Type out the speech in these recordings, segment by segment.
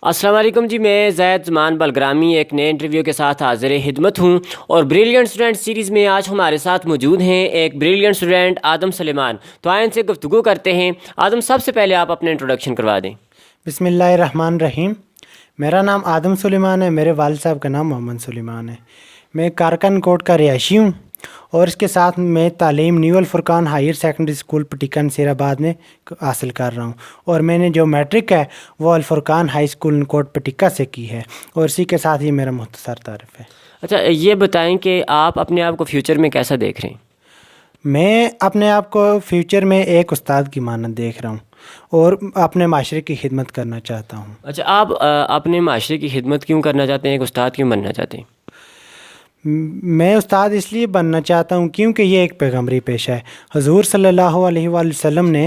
السلام علیکم جی، میں زید زمان بلگرامی ایک نئے انٹرویو کے ساتھ حاضر خدمت ہوں، اور بریلینٹ اسٹوڈنٹ سیریز میں آج ہمارے ساتھ موجود ہیں ایک بریلینٹ اسٹوڈنٹ آدم سلیمان۔ تو آئیں ان سے گفتگو کرتے ہیں۔ آدم، سب سے پہلے آپ اپنا انٹروڈکشن کروا دیں۔ بسم اللہ الرحمن الرحیم۔ میرا نام آدم سلیمان ہے، میرے والد صاحب کا نام محمد سلیمان ہے۔ میں کارکن کوٹ کا رہائشی ہوں، اور اس کے ساتھ میں تعلیم نیو الفرقان ہائر سیکنڈری اسکول پٹیکا نصیر آباد میں حاصل کر رہا ہوں، اور میں نے جو میٹرک ہے وہ الفرقان ہائی اسکول کوٹ پٹیکا سے کی ہے، اور اسی کے ساتھ یہ میرا مختصر تعارف ہے۔ اچھا، یہ بتائیں کہ آپ اپنے آپ کو فیوچر میں کیسا دیکھ رہے ہیں؟ میں اپنے آپ کو فیوچر میں ایک استاد کی مانند دیکھ رہا ہوں، اور اپنے معاشرے کی خدمت کرنا چاہتا ہوں۔ اچھا، آپ اپنے معاشرے کی خدمت کیوں کرنا چاہتے ہیں، ایک استاد کیوں بننا چاہتے ہیں؟ میں استاد اس لیے بننا چاہتا ہوں کیونکہ یہ ایک پیغمبری پیشہ ہے۔ حضور صلی اللہ علیہ وآلہ وسلم نے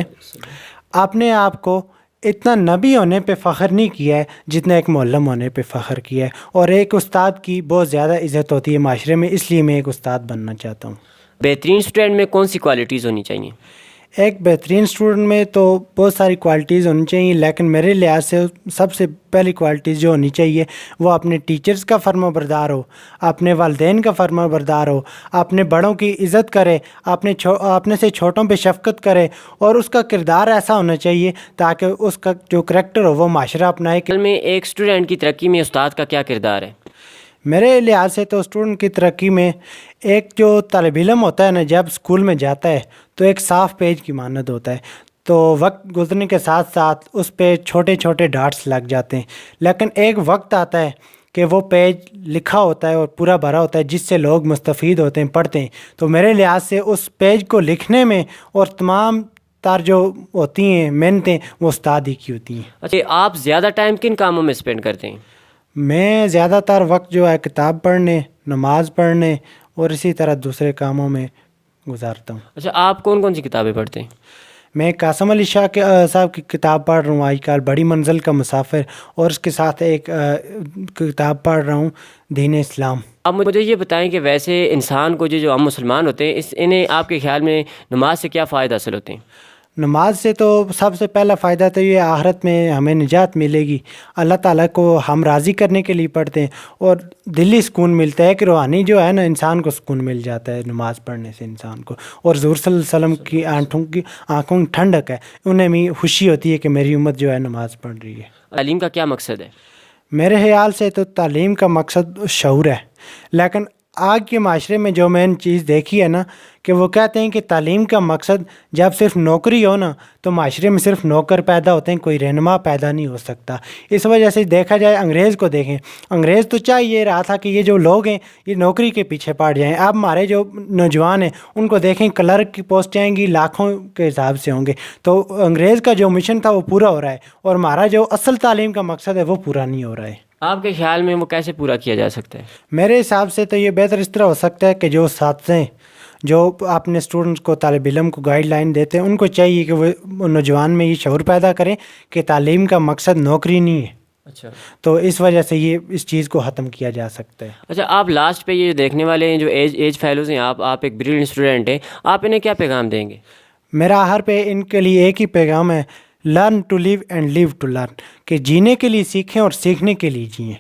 اپنے آپ کو اتنا نبی ہونے پہ فخر نہیں کیا ہے جتنا ایک معلم ہونے پہ فخر کیا ہے، اور ایک استاد کی بہت زیادہ عزت ہوتی ہے معاشرے میں، اس لیے میں ایک استاد بننا چاہتا ہوں۔ بہترین اسٹوڈنٹ میں کون سی کوالٹیز ہونی چاہیے؟ ایک بہترین اسٹوڈنٹ میں تو بہت ساری کوالٹیز ہونی چاہیے، لیکن میرے لحاظ سے سب سے پہلی کوالٹیز جو ہونی چاہیے وہ اپنے ٹیچرز کا فرما بردار ہو، اپنے والدین کا فرما بردار ہو، اپنے بڑوں کی عزت کرے، اپنے سے چھوٹوں پہ شفقت کرے، اور اس کا کردار ایسا ہونا چاہیے تاکہ اس کا جو کریکٹر ہو وہ معاشرہ اپنائے۔ اصل میں ایک اسٹوڈنٹ کی ترقی میں استاد کا کیا کردار ہے؟ میرے لحاظ سے تو اسٹوڈنٹ کی ترقی میں ایک جو طالب علم ہوتا ہے نا، جب اسکول میں جاتا ہے تو ایک صاف پیج کی مانند ہوتا ہے، تو وقت گزرنے کے ساتھ ساتھ اس پہ چھوٹے چھوٹے ڈاٹس لگ جاتے ہیں، لیکن ایک وقت آتا ہے کہ وہ پیج لکھا ہوتا ہے اور پورا بھرا ہوتا ہے جس سے لوگ مستفید ہوتے ہیں، پڑھتے ہیں۔ تو میرے لحاظ سے اس پیج کو لکھنے میں اور تمام تر جو ہوتی ہیں محنتیں وہ استاد ہی کی ہوتی ہیں۔ اچھا، آپ زیادہ ٹائم کن کاموں میں اسپینڈ کرتے ہیں؟ میں زیادہ تر وقت جو ہے کتاب پڑھنے، نماز پڑھنے اور اسی طرح دوسرے کاموں میں گزارتا ہوں۔ اچھا، آپ کون کون سی کتابیں پڑھتے ہیں؟ میں قاسم علی شاہ کے صاحب کی کتاب پڑھ رہا ہوں آج کل، بڑی منزل کا مسافر، اور اس کے ساتھ ایک کتاب پڑھ رہا ہوں دین اسلام۔ اب مجھے یہ بتائیں کہ ویسے انسان کو جو ہم مسلمان ہوتے ہیں، انہیں آپ کے خیال میں نماز سے کیا فائدہ حاصل ہوتے ہیں؟ نماز سے تو سب سے پہلا فائدہ تو یہ آخرت میں ہمیں نجات ملے گی، اللہ تعالیٰ کو ہم راضی کرنے کے لیے پڑھتے ہیں، اور دلی سکون ملتا ہے کہ روحانی جو ہے نا انسان کو سکون مل جاتا ہے نماز پڑھنے سے انسان کو، اور حضور صلی اللہ علیہ وسلم کی آنکھوں کی ٹھنڈک ہے، انہیں بھی خوشی ہوتی ہے کہ میری امت جو ہے نماز پڑھ رہی ہے۔ تعلیم کا کیا مقصد ہے؟ میرے خیال سے تو تعلیم کا مقصد شعور ہے، لیکن آج کے معاشرے میں جو میں نے چیز دیکھی ہے نا کہ وہ کہتے ہیں کہ تعلیم کا مقصد جب صرف نوکری ہو نا تو معاشرے میں صرف نوکر پیدا ہوتے ہیں، کوئی رہنما پیدا نہیں ہو سکتا۔ اس وجہ سے دیکھا جائے، انگریز کو دیکھیں، انگریز تو چاہ یہ رہا تھا کہ یہ جو لوگ ہیں یہ نوکری کے پیچھے پڑ جائیں۔ اب ہمارے جو نوجوان ہیں ان کو دیکھیں، کلرک کی پوسٹ آئیں گی لاکھوں کے حساب سے ہوں گے، تو انگریز کا جو مشن تھا وہ پورا ہو رہا ہے، اور ہمارا جو اصل تعلیم کا مقصد ہے وہ پورا نہیں ہو رہا ہے۔ آپ کے خیال میں وہ کیسے پورا کیا جا سکتا ہے؟ میرے حساب سے تو یہ بہتر اس طرح ہو سکتا ہے کہ جو اساتذہ ہیں جو اپنے اسٹوڈنٹس کو، طالب علم کو گائیڈ لائن دیتے ہیں، ان کو چاہیے کہ وہ نوجوان میں یہ شعور پیدا کریں کہ تعلیم کا مقصد نوکری نہیں ہے۔ اچھا، تو اس وجہ سے یہ اس چیز کو ختم کیا جا سکتا ہے۔ اچھا، آپ لاسٹ پہ یہ دیکھنے والے ہیں جو ایج فیلوز ہیں، آپ ایک بریلینٹ اسٹوڈنٹ ہیں، آپ انہیں کیا پیغام دیں گے؟ میرا ہر پہ ان کے لیے ایک ہی پیغام ہے، learn to live and live to learn, کہ جینے کے لیے سیکھیں اور سیکھنے کے لیے جئیں۔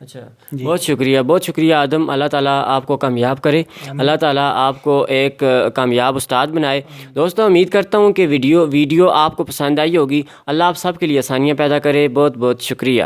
اچھا، بہت شکریہ، بہت شکریہ آدم۔ اللہ تعالیٰ آپ کو کامیاب کرے، اللہ تعالیٰ آپ کو ایک کامیاب استاد بنائے۔ دوستوں، امید کرتا ہوں کہ ویڈیو آپ کو پسند آئی ہوگی۔ اللہ آپ سب کے لیے آسانیاں پیدا کرے۔ بہت بہت شکریہ۔